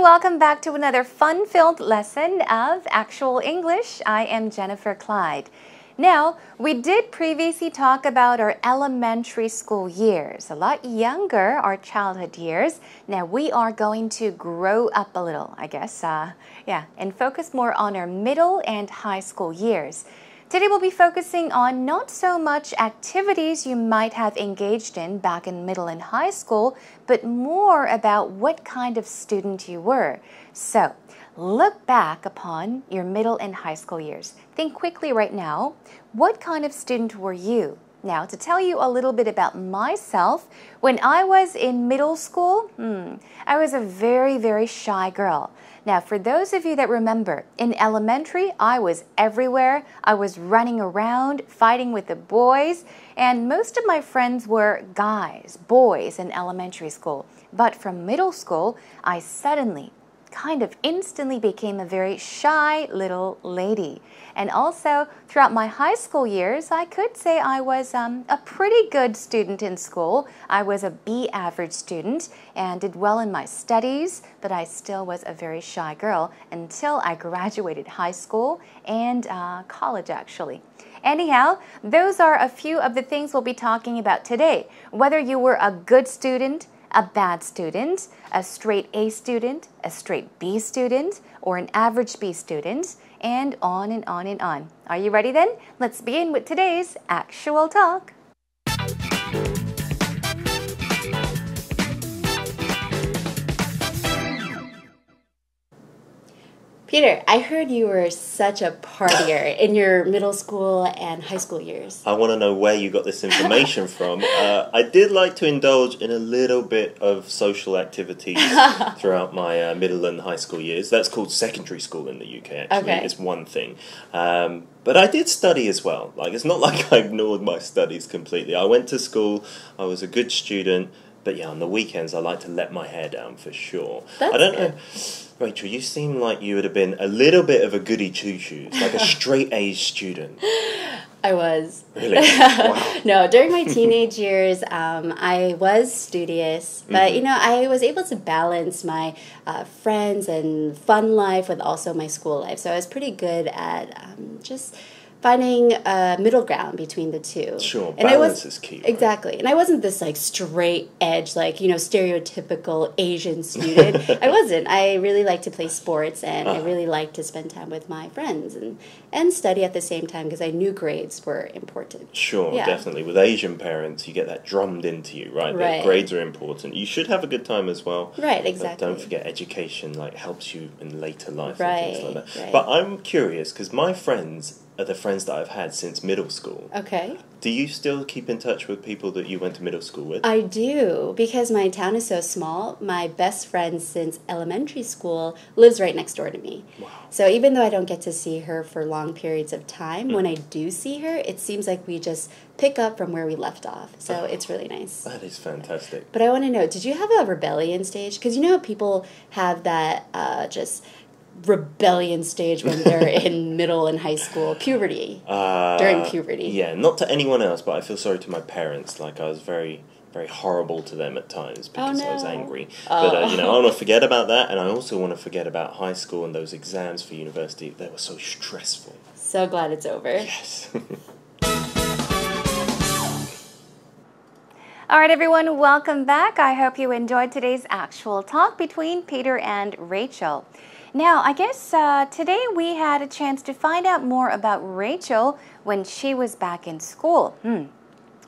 welcome back to another fun-filled lesson of Actual English. I am Jennifer Clyde. Now, we did previously talk about our elementary school years, a lot younger, our childhood years. Now, we are going to grow up a little, I guess, and focus more on our middle and high school years. Today we'll be focusing on not so much activities you might have engaged in back in middle and high school, but more about what kind of student you were. So, look back upon your middle and high school years. Think quickly right now, what kind of student were you? Now, to tell you a little bit about myself, when I was in middle school, I was a very, very shy girl. Now, for those of you that remember, in elementary, I was everywhere. I was running around, fighting with the boys, and most of my friends were guys, boys in elementary school. But from middle school, I suddenly, kind of instantly became a very shy little lady. And also, throughout my high school years, I could say I was a pretty good student in school. I was a B average student and did well in my studies, but I still was a very shy girl until I graduated high school and college, actually. Anyhow, those are a few of the things we'll be talking about today. Whether you were a good student, a bad student, a straight A student, a straight B student, or an average B student, and on and on and on. Are you ready then? Let's begin with today's Actual Talk. Peter, I heard you were such a partier in your middle school and high school years. I want to know where you got this information from. I did like to indulge in a little bit of social activities throughout my middle and high school years. That's called secondary school in the UK, actually. Okay. It's one thing. But I did study as well. Like, it's not like I ignored my studies completely. I went to school. I was a good student. But yeah, on the weekends, I like to let my hair down for sure. That's I don't good. know. Rachel, you seem like you would have been a little bit of a goody two-shoes, like a straight-A student. I was. Really? Wow. No, during my teenage years, I was studious, but I was able to balance my friends and fun life with also my school life. So I was pretty good at just finding a middle ground between the two. Sure, and balance is key. Right? Exactly. And I wasn't this like straight edge, like, stereotypical Asian student. I wasn't. I really liked to play sports and I really liked to spend time with my friends and study at the same time because I knew grades were important. Sure, Yeah. definitely. With Asian parents, you get that drummed into you, right? Right. That grades are important. You should have a good time as well. Right, exactly. But don't forget, education helps you in later life Right, and things like that. right. But I'm curious, because my friends are the friends that I've had since middle school. Okay. Do you still keep in touch with people that you went to middle school with? I do, because my town is so small. My best friend since elementary school lives right next door to me. Wow. So even though I don't get to see her for long periods of time, when I do see her, it seems like we just pick up from where we left off. So it's really nice. That is fantastic. But I want to know, did you have a rebellion stage? Because how people have that just rebellion stage when they're in middle and high school, puberty, during puberty. Yeah, not to anyone else, but I feel sorry to my parents. Like, I was very, very horrible to them at times because I was angry. But, I want to forget about that, and I also want to forget about high school and those exams for university. They were so stressful. So glad it's over. Yes. All right, everyone, welcome back. I hope you enjoyed today's Actual Talk between Peter and Rachel. Now, I guess today we had a chance to find out more about Rachel when she was back in school.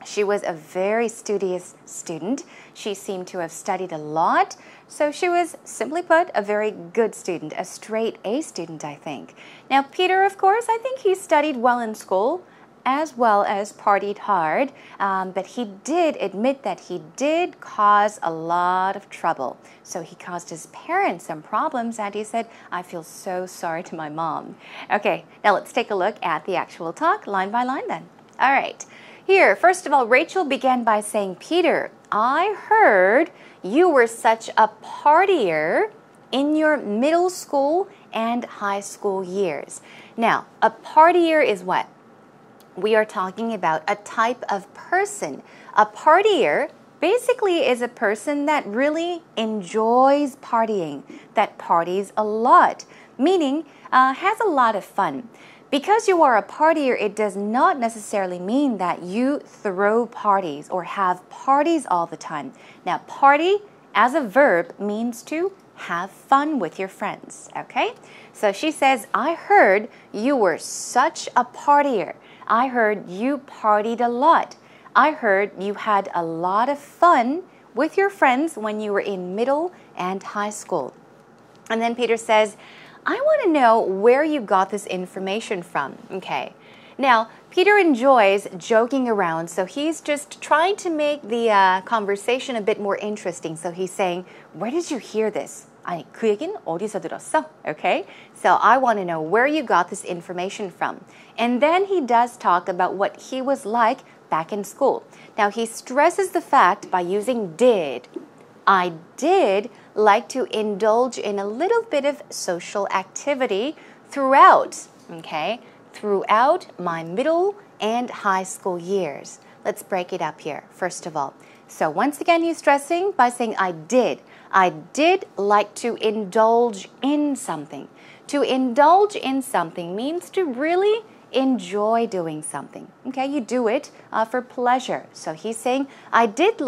She was a very studious student. She seemed to have studied a lot. So she was, simply put, a very good student, a straight A student, I think. Now, Peter, of course, I think he studied well in school, as well as partied hard, but he did admit that he did cause a lot of trouble. So he caused his parents some problems, and he said, "I feel so sorry to my mom." Okay, now let's take a look at the Actual Talk line by line then. All right, here, first of all, Rachel began by saying, "Peter, I heard you were such a partier in your middle school and high school years." Now, a partier is what? We are talking about a type of person. A partier basically is a person that really enjoys partying, that parties a lot, meaning has a lot of fun. Because you are a partier, it does not necessarily mean that you throw parties or have parties all the time. Now, party as a verb means to have fun with your friends, okay? So she says, I heard you were such a partier. I heard you partied a lot. I heard you had a lot of fun with your friends when you were in middle and high school. And then Peter says, I want to know where you got this information from. Okay. Now, Peter enjoys joking around, so he's just trying to make the conversation a bit more interesting. So he's saying, where did you hear this? 아니, 그 얘기는 어디서 들었어? Okay? So I want to know where you got this information from. And then he does talk about what he was like back in school. Now, he stresses the fact by using did. I did like to indulge in a little bit of social activity throughout, okay? Throughout my middle and high school years. Let's break it up here, first of all. So once again, he's stressing by saying I did. I did like to indulge in something. To indulge in something means to really enjoy doing something. Okay, you do it for pleasure. So he's saying, I did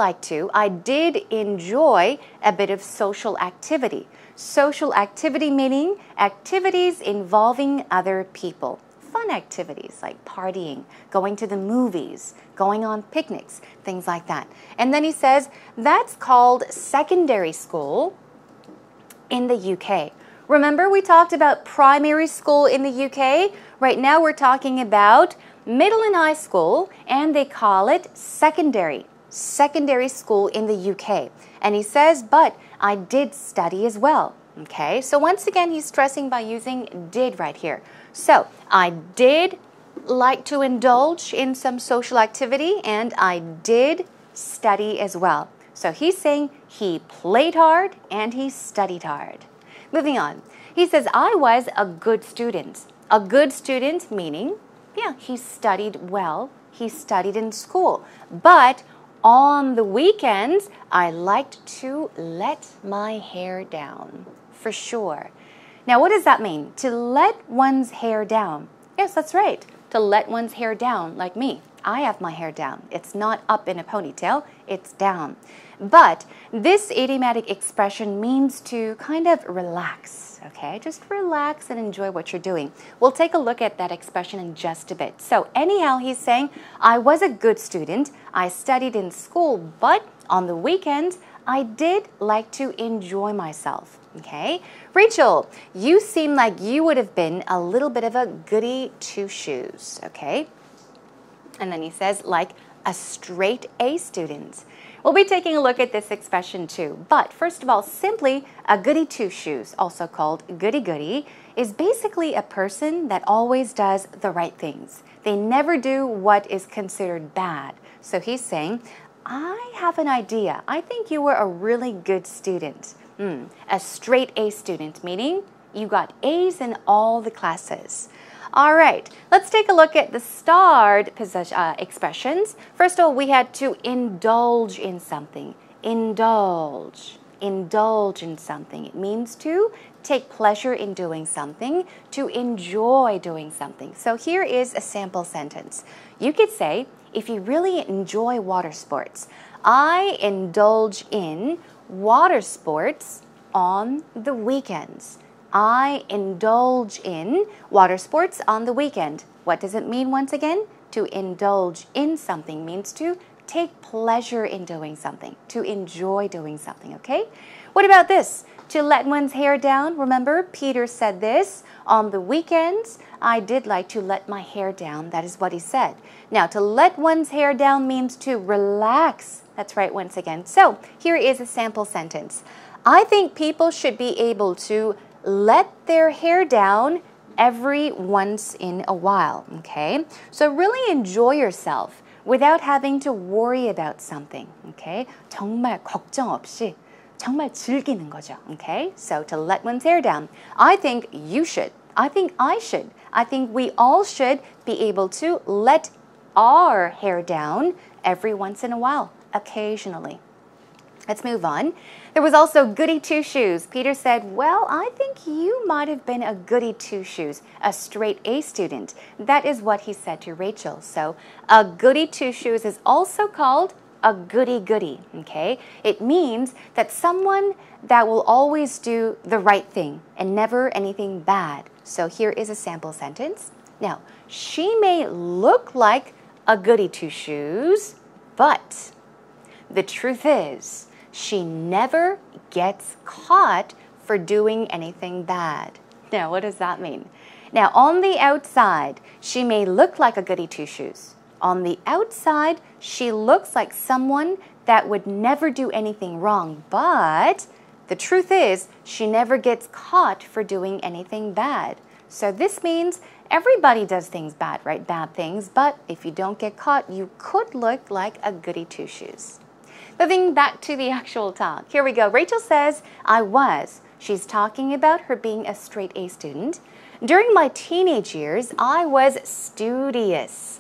enjoy a bit of social activity. Social activity meaning activities involving other people. Fun activities like partying, going to the movies, going on picnics, things like that. And then he says, that's called secondary school in the UK. Remember we talked about primary school in the UK? Right now we're talking about middle and high school, and they call it secondary school in the UK. And he says, but I did study as well. Okay, so once again, he's stressing by using did right here. So I did like to indulge in some social activity, and I did study as well. So he's saying he played hard and he studied hard. Moving on, he says, I was a good student. A good student meaning, yeah, he studied well, he studied in school. But on the weekends, I liked to let my hair down, for sure. Now, what does that mean? To let one's hair down. Yes, that's right. To let one's hair down, like me. I have my hair down. It's not up in a ponytail, it's down. But this idiomatic expression means to kind of relax, okay? Just relax and enjoy what you're doing. We'll take a look at that expression in just a bit. So anyhow, he's saying, I was a good student. I studied in school, but on the weekends, I did like to enjoy myself, okay? Rachel, you seem like you would have been a little bit of a goody two-shoes, okay? And then he says, like a straight A student. We'll be taking a look at this expression too. But first of all, simply a goody two-shoes, also called goody-goody, is basically a person that always does the right things. They never do what is considered bad. So he's saying, I have an idea. I think you were a really good student. A straight A student, meaning you got A's in all the classes. All right, let's take a look at the starred expressions. First of all, we had to indulge in something. Indulge. Indulge in something. It means to take pleasure in doing something, to enjoy doing something. So here is a sample sentence. You could say, if you really enjoy water sports, I indulge in water sports on the weekends. I indulge in water sports on the weekend. What does it mean once again? To indulge in something means to take pleasure in doing something, to enjoy doing something, okay? What about this? To let one's hair down. Remember, Peter said this. On the weekends, I did like to let my hair down. That is what he said. Now, to let one's hair down means to relax. That's right, once again. So, here is a sample sentence. I think people should be able to let their hair down every once in a while, okay? So really enjoy yourself without having to worry about something, okay? 정말 걱정 없이 정말 즐기는 거죠, okay? So to let one's hair down, I think you should. I think I should. I think we all should be able to let our hair down every once in a while, occasionally. Let's move on. There was also goody two-shoes. Peter said, well, I think you might have been a goody two-shoes, a straight A student. That is what he said to Rachel. So a goody two-shoes is also called a goody-goody, okay? It means that someone that will always do the right thing and never anything bad. So here is a sample sentence. Now, she may look like a goody two-shoes, but the truth is, she never gets caught for doing anything bad. Now, what does that mean? Now, on the outside, she may look like a goody two-shoes. On the outside, she looks like someone that would never do anything wrong. But the truth is, she never gets caught for doing anything bad. So this means everybody does things bad, right? Bad things. But if you don't get caught, you could look like a goody two-shoes. Moving back to the actual talk. Here we go. Rachel says, I was. She's talking about her being a straight A student. During my teenage years, I was studious.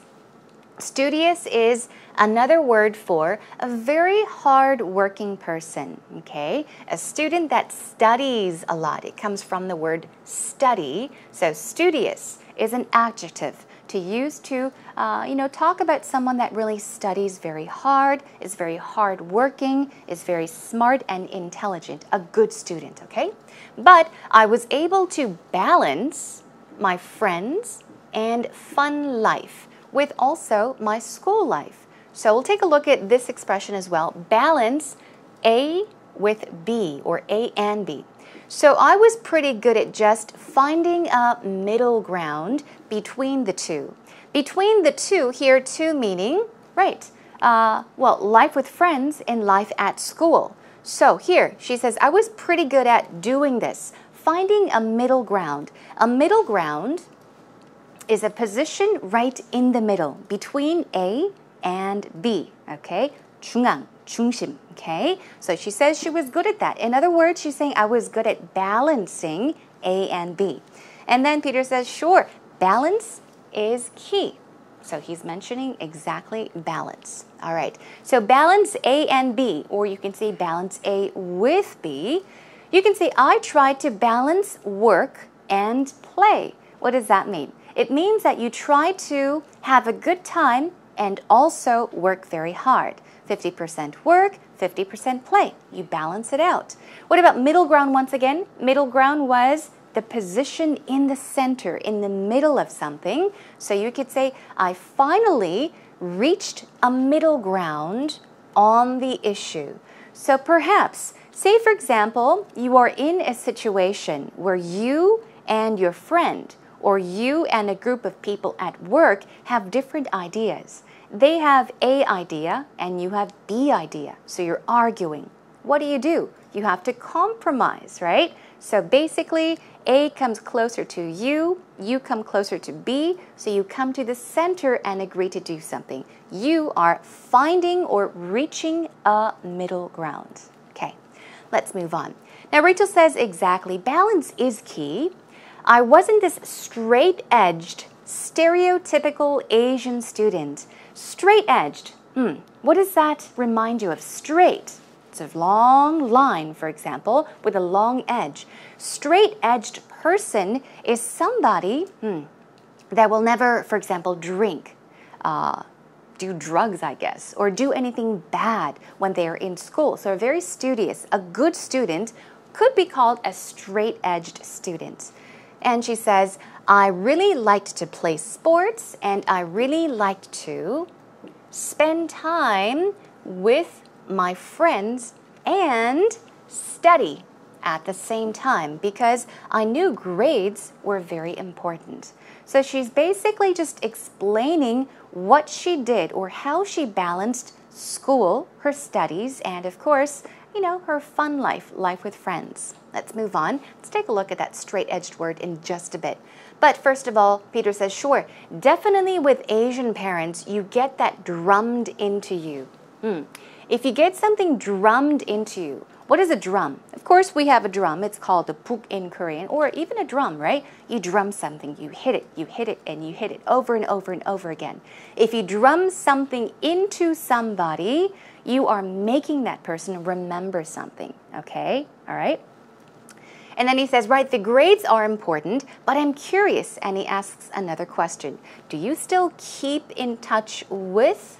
Studious is another word for a very hard-working person, okay? A student that studies a lot. It comes from the word study. So studious is an adjective to use to, talk about someone that really studies very hard, is very hardworking, is very smart and intelligent, a good student, okay? But I was able to balance my friends and fun life with also my school life. So we'll take a look at this expression as well. Balance A with B, or A and B. So I was pretty good at just finding a middle ground between the two. Between the two, here two meaning, right, life with friends and life at school. So here she says, I was pretty good at doing this, finding a middle ground. A middle ground is a position right in the middle, between A and B, okay? 중앙, 중심, okay? So she says she was good at that. In other words, she's saying I was good at balancing A and B. And then Peter says, sure, balance is key. So he's mentioning exactly balance. All right, so balance A and B, or you can say balance A with B. You can say, I tried to balance work and play. What does that mean? It means that you try to have a good time and also work very hard. 50% work, 50% play. You balance it out. What about middle ground once again? Middle ground was the position in the center, in the middle of something. So you could say, I finally reached a middle ground on the issue. So perhaps, say for example, you are in a situation where you and your friend or you and a group of people at work have different ideas. They have A idea and you have B idea. So you're arguing. What do? You have to compromise, right? So basically, A comes closer to you come closer to B, so you come to the center and agree to do something. You are finding or reaching a middle ground. Okay, let's move on. Now, Rachel says exactly, balance is key. I wasn't this straight-edged, stereotypical Asian student. Straight-edged. What does that remind you of? Straight. It's a long line, for example, with a long edge. Straight-edged person is somebody that will never, for example, drink, do drugs, I guess, or do anything bad when they are in school. So very studious. A good student could be called a straight-edged student. And she says, I really liked to play sports and I really liked to spend time with my friends and study at the same time because I knew grades were very important. So she's basically just explaining what she did or how she balanced school, her studies, and of course, her fun life with friends. Let's move on. Let's take a look at that straight-edged word in just a bit. But first of all, Peter says, sure, definitely with Asian parents, you get that drummed into you. If you get something drummed into you, What is a drum? Of course, we have a drum. It's called a puk in Korean, or even a drum, right? You drum something, you hit it, and you hit it over and over and over again. If you drum something into somebody, you are making that person remember something, okay? All right? And then he says, right, the grades are important, but I'm curious. And he asks another question. Do you still keep in touch with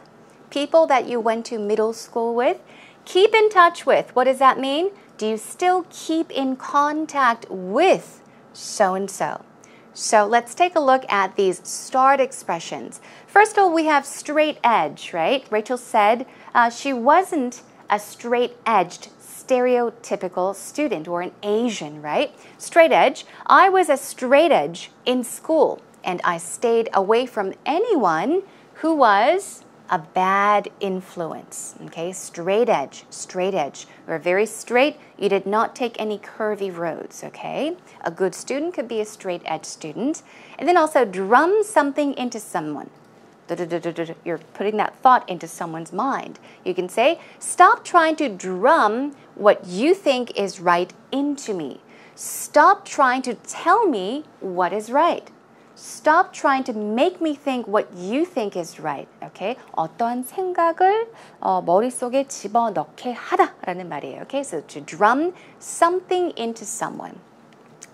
people that you went to middle school with? Keep in touch with. What does that mean? Do you still keep in contact with so-and-so? So let's take a look at these start expressions. First of all, we have straight edge, right? Rachel said she wasn't a straight-edged stereotypical student or an Asian, right? Straight edge. I was a straight edge in school, and I stayed away from anyone who was a bad influence. Okay, straight edge, straight edge. You're very straight. You did not take any curvy roads, okay? A good student could be a straight edge student. And then also drum something into someone. You're putting that thought into someone's mind. You can say, stop trying to drum what you think is right into me. Stop trying to tell me what is right. Stop trying to make me think what you think is right. Okay? 어떤 생각을 머릿속에 집어넣게 하다라는 말이에요. Okay? So to drum something into someone.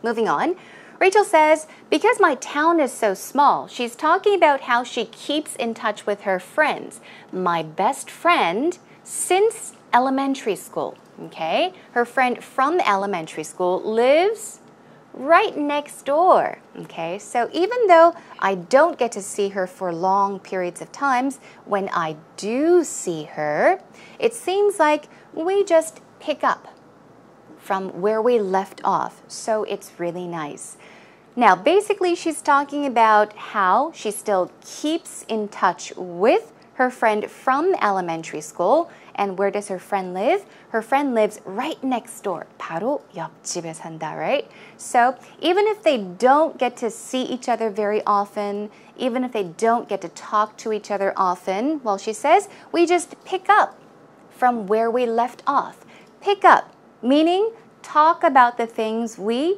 Moving on. Rachel says, because my town is so small, she's talking about how she keeps in touch with her friends. My best friend since elementary school. Okay? Her friend from elementary school lives right next door. Okay? So even though I don't get to see her for long periods of times, when I do see her, it seems like we just pick up from where we left off. So it's really nice. Now, basically, she's talking about how she still keeps in touch with her friend from elementary school. And where does her friend live? Her friend lives right next door. 바로 옆집에 산다, right? So even if they don't get to see each other very often, even if they don't get to talk to each other often, well, she says, we just pick up from where we left off. Pick up, meaning talk about the things we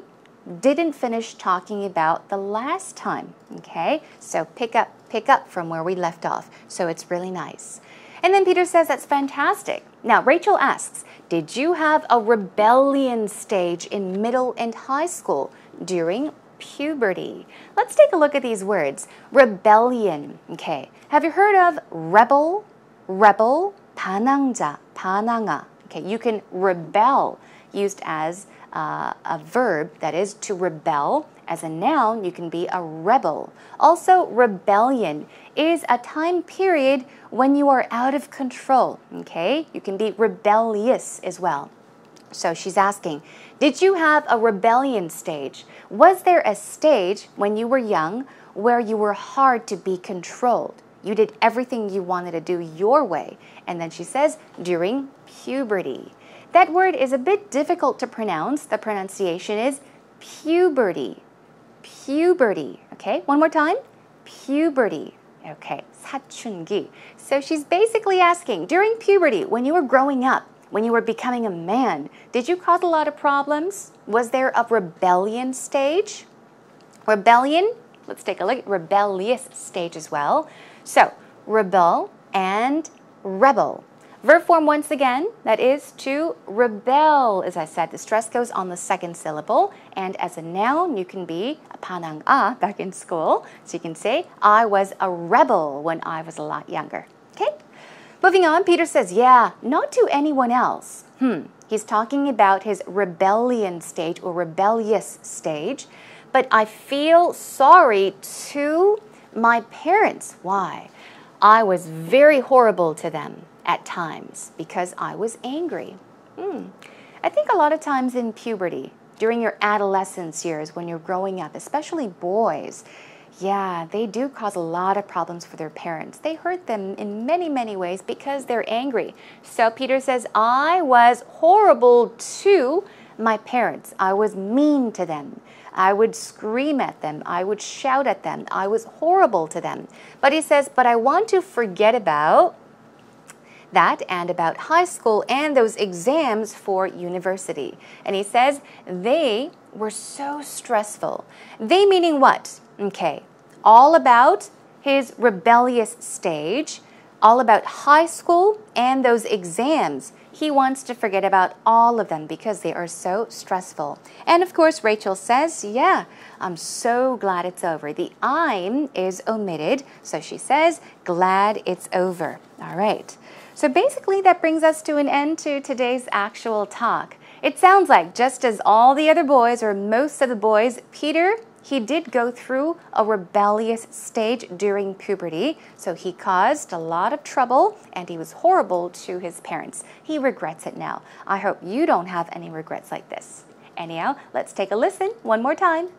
didn't finish talking about the last time, okay? So pick up from where we left off. So it's really nice. And then Peter says that's fantastic. Now, Rachel asks, did you have a rebellion stage in middle and high school during puberty? Let's take a look at these words. Rebellion, okay. Have you heard of rebel, 반항자, 반항아? Okay, you can rebel used as a verb, that is to rebel. As a noun, you can be a rebel. Also, rebellion is a time period when you are out of control, okay? You can be rebellious as well. So she's asking, did you have a rebellion stage? Was there a stage when you were young where you were hard to be controlled? You did everything you wanted to do your way. And then she says, during puberty. That word is a bit difficult to pronounce. The pronunciation is puberty. Puberty. Okay, one more time. Puberty. Okay, 사춘기. So she's basically asking, during puberty, when you were growing up, when you were becoming a man, did you cause a lot of problems? Was there a rebellion stage? Rebellion, let's take a look at rebellious stage as well. So, rebel and rebel. Verb form once again, that is to rebel. As I said, the stress goes on the second syllable. And as a noun, you can be a 반항아 back in school. So you can say, I was a rebel when I was a lot younger. Okay? Moving on, Peter says, yeah, not to anyone else. He's talking about his rebellion stage or rebellious stage. But I feel sorry to my parents. Why? I was very horrible to them at times because I was angry. I think a lot of times in puberty, during your adolescence years when you're growing up, especially boys, yeah, they do cause a lot of problems for their parents. They hurt them in many, many ways because they're angry. So Peter says, I was horrible to my parents. I was mean to them. I would scream at them. I would shout at them. I was horrible to them. But he says, but I want to forget about That and about high school and those exams for university. And he says they were so stressful. They meaning what? Okay, all about his rebellious stage, all about high school and those exams. He wants to forget about all of them because they are so stressful. And of course, Rachel says, yeah, I'm so glad it's over. The I'm is omitted, so she says, glad it's over. All right. So basically, that brings us to an end to today's actual talk. It sounds like just as all the other boys, or most of the boys, Peter, he did go through a rebellious stage during puberty, so he caused a lot of trouble and he was horrible to his parents. He regrets it now. I hope you don't have any regrets like this. Anyhow, let's take a listen one more time.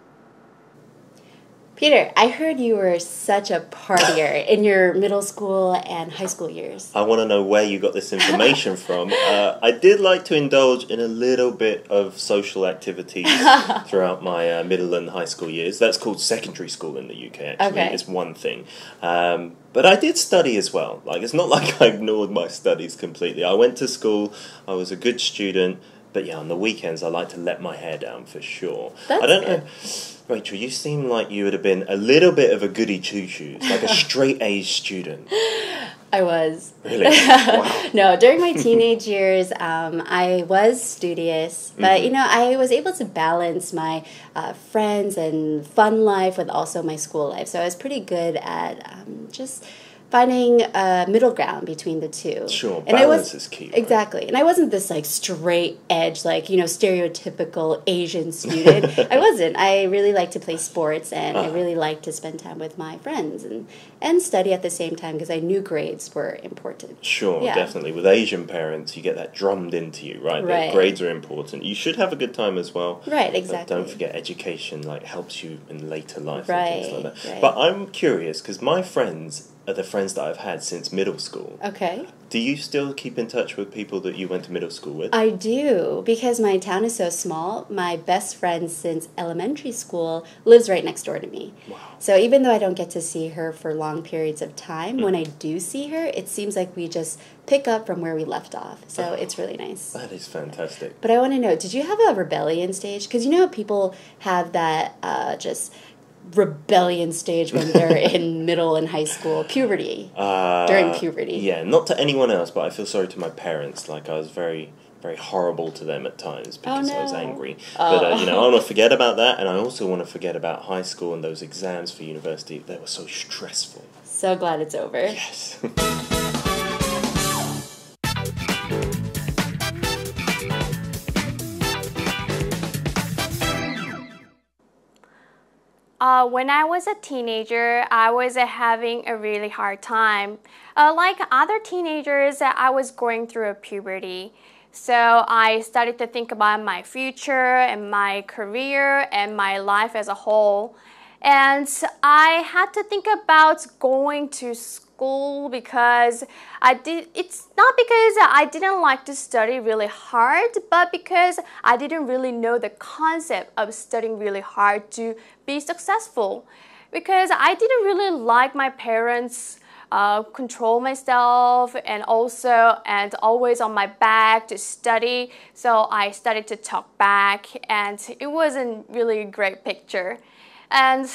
Peter, I heard you were such a partier in your middle school and high school years. I want to know where you got this information from. I did like to indulge in a little bit of social activities throughout my middle and high school years. That's called secondary school in the UK, actually. Okay. It's one thing. But I did study as well. Like, it's not like I ignored my studies completely. I went to school, I was a good student, but yeah, on the weekends I like to let my hair down for sure. That's I don't good. know. Rachel, you seem like you would have been a little bit of a goody two-shoes, like a straight-A student. I was. Really? Wow. No, during my teenage years, I was studious, but you know, I was able to balance my friends and fun life with also my school life. So I was pretty good at just finding a middle ground between the two. Sure, and balance is key. Right? Exactly. And I wasn't this like straight edge, like, you know, stereotypical Asian student. I wasn't. I really liked to play sports, and I really liked to spend time with my friends and study at the same time because I knew grades were important. Sure, Yeah. definitely. With Asian parents, you get that drummed into you, right? Right. That grades are important. You should have a good time as well. Right, But exactly. don't forget, education like helps you in later life Right, and things like that. right. But I'm curious because my friends are the friends that I've had since middle school. Okay. Do you still keep in touch with people that you went to middle school with? I do, because my town is so small. My best friend since elementary school lives right next door to me. Wow. So even though I don't get to see her for long periods of time, when I do see her, it seems like we just pick up from where we left off. So it's really nice. That is fantastic. But I want to know, did you have a rebellion stage? Because you know how people have that just rebellion stage when they're in middle and high school, puberty, during puberty. Yeah, not to anyone else, but I feel sorry to my parents. Like, I was very, very horrible to them at times because I was no. angry. But, you know, I want to forget about that, and I also want to forget about high school and those exams for university. They were so stressful. So glad it's over. Yes. When I was a teenager, I was having a really hard time. Like other teenagers, I was going through a puberty. So I started to think about my future and my career and my life as a whole. And I had to think about going to school because it's not because I didn't like to study really hard, but because I didn't really know the concept of studying really hard to be successful. Because I didn't really like my parents control myself and always on my back to study. So I started to talk back, and it wasn't really a great picture. And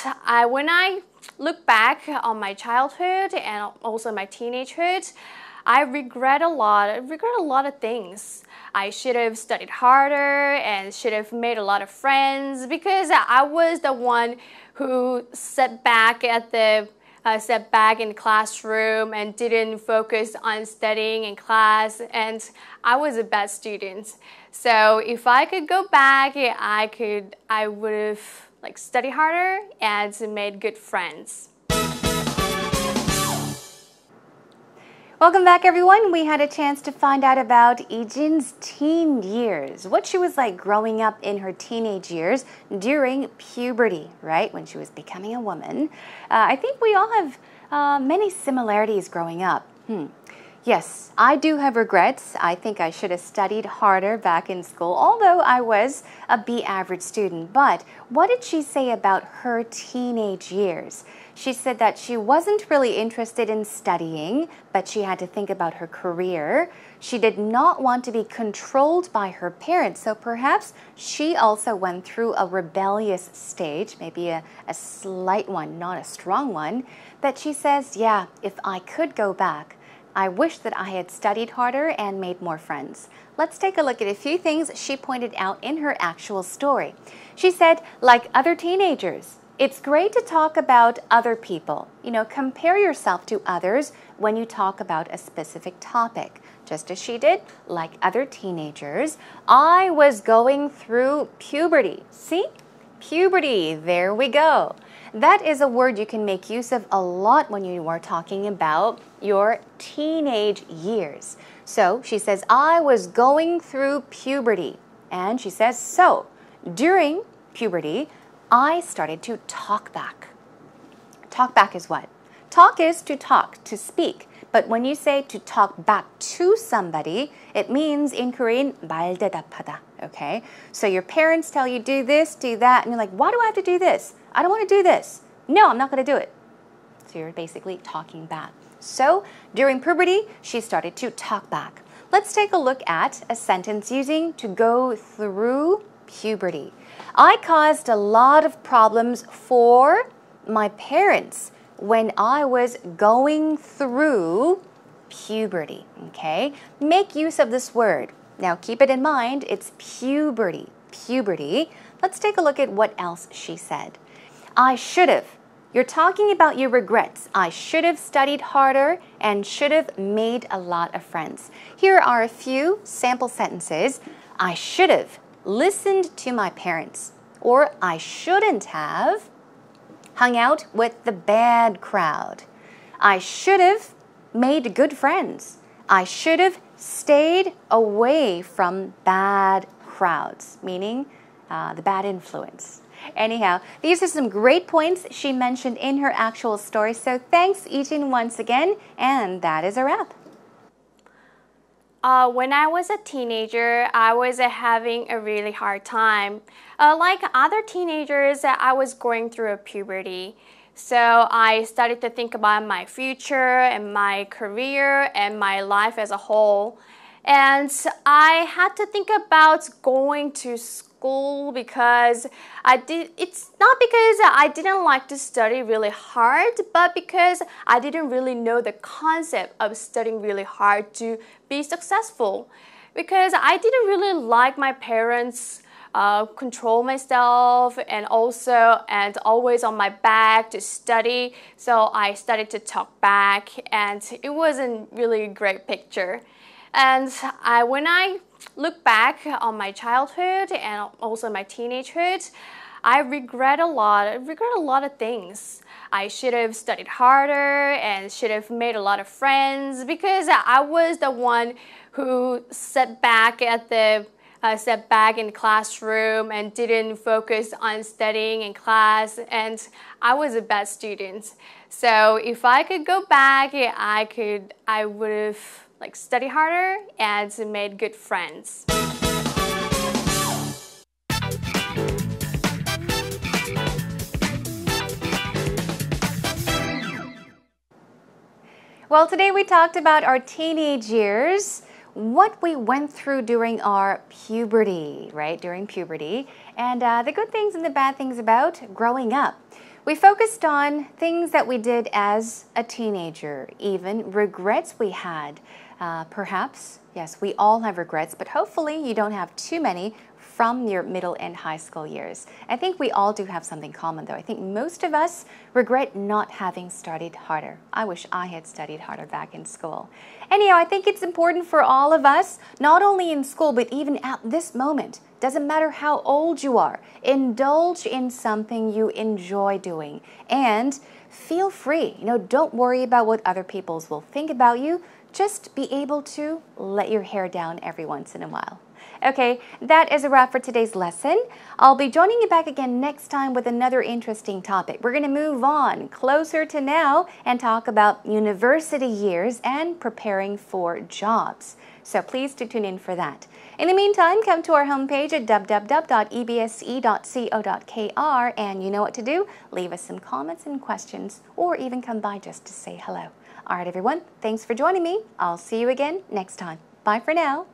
when I look back on my childhood and also my teenagehood, I regret a lot. I regret a lot of things. I should have studied harder and should have made a lot of friends because I was the one who sat back in the classroom and didn't focus on studying in class, and I was a bad student. So if I could go back, I would have studied harder and made good friends. Welcome back, everyone. We had a chance to find out about Ijin's teen years, what she was like growing up in her teenage years during puberty, right, when she was becoming a woman. I think we all have many similarities growing up. Yes, I do have regrets. I think I should have studied harder back in school, although I was a B average student. But what did she say about her teenage years? She said that she wasn't really interested in studying, but she had to think about her career. She did not want to be controlled by her parents, so perhaps she also went through a rebellious stage, maybe a slight one, not a strong one. But she says, yeah, if I could go back, I wish that I had studied harder and made more friends. Let's take a look at a few things she pointed out in her actual story. She said, like other teenagers, it's great to talk about other people. You know, compare yourself to others when you talk about a specific topic. Just as she did, like other teenagers, I was going through puberty. See? Puberty, there we go. That is a word you can make use of a lot when you are talking about your teenage years. So she says, I was going through puberty. And she says, so during puberty, I started to talk back. Talk back is what? Talk is to talk, to speak. But when you say to talk back to somebody, it means in Korean, 말대답하다. Okay? So your parents tell you do this, do that, and you're like, why do I have to do this? I don't want to do this. No, I'm not going to do it. So you're basically talking back. So during puberty, she started to talk back. Let's take a look at a sentence using to go through puberty. I caused a lot of problems for my parents when I was going through puberty. Okay? Make use of this word. Now keep it in mind, it's puberty. Puberty. Let's take a look at what else she said. I should have. You're talking about your regrets. I should have studied harder and should have made a lot of friends. Here are a few sample sentences. I should have listened to my parents. Or I shouldn't have hung out with the bad crowd. I should have made good friends. I should have stayed away from bad crowds, meaning the bad influence. Anyhow, these are some great points she mentioned in her actual story. So thanks, Ijin, once again. And that is a wrap. When I was a teenager, I was having a really hard time. Like other teenagers, I was going through a puberty. So I started to think about my future and my career and my life as a whole. And I had to think about going to school because it's not because I didn't like to study really hard, but because I didn't really know the concept of studying really hard to be successful. Because I didn't really like my parents control myself and always on my back to study. So I started to talk back, and it wasn't really a great picture. And when I look back on my childhood and also my teenagehood, I regret a lot. I regret a lot of things. I should have studied harder and should have made a lot of friends because I was the one who sat back in the classroom and didn't focus on studying in class, and I was a bad student. So if I could go back, I would have studied harder and made good friends. Well, today we talked about our teenage years, what we went through during our puberty, right? During puberty, and the good things and the bad things about growing up. We focused on things that we did as a teenager, even regrets we had. Perhaps, yes, we all have regrets, but hopefully you don't have too many from your middle and high school years. I think we all do have something common, though. I think most of us regret not having studied harder. I wish I had studied harder back in school. Anyhow, I think it's important for all of us, not only in school, but even at this moment. Doesn't matter how old you are, indulge in something you enjoy doing. And feel free. Don't worry about what other people will think about you. Just be able to let your hair down every once in a while. Okay, that is a wrap for today's lesson. I'll be joining you back again next time with another interesting topic. We're going to move on closer to now and talk about university years and preparing for jobs. So please do tune in for that. In the meantime, come to our homepage at www.ebse.co.kr and you know what to do. Leave us some comments and questions or even come by just to say hello. All right, everyone, thanks for joining me. I'll see you again next time. Bye for now.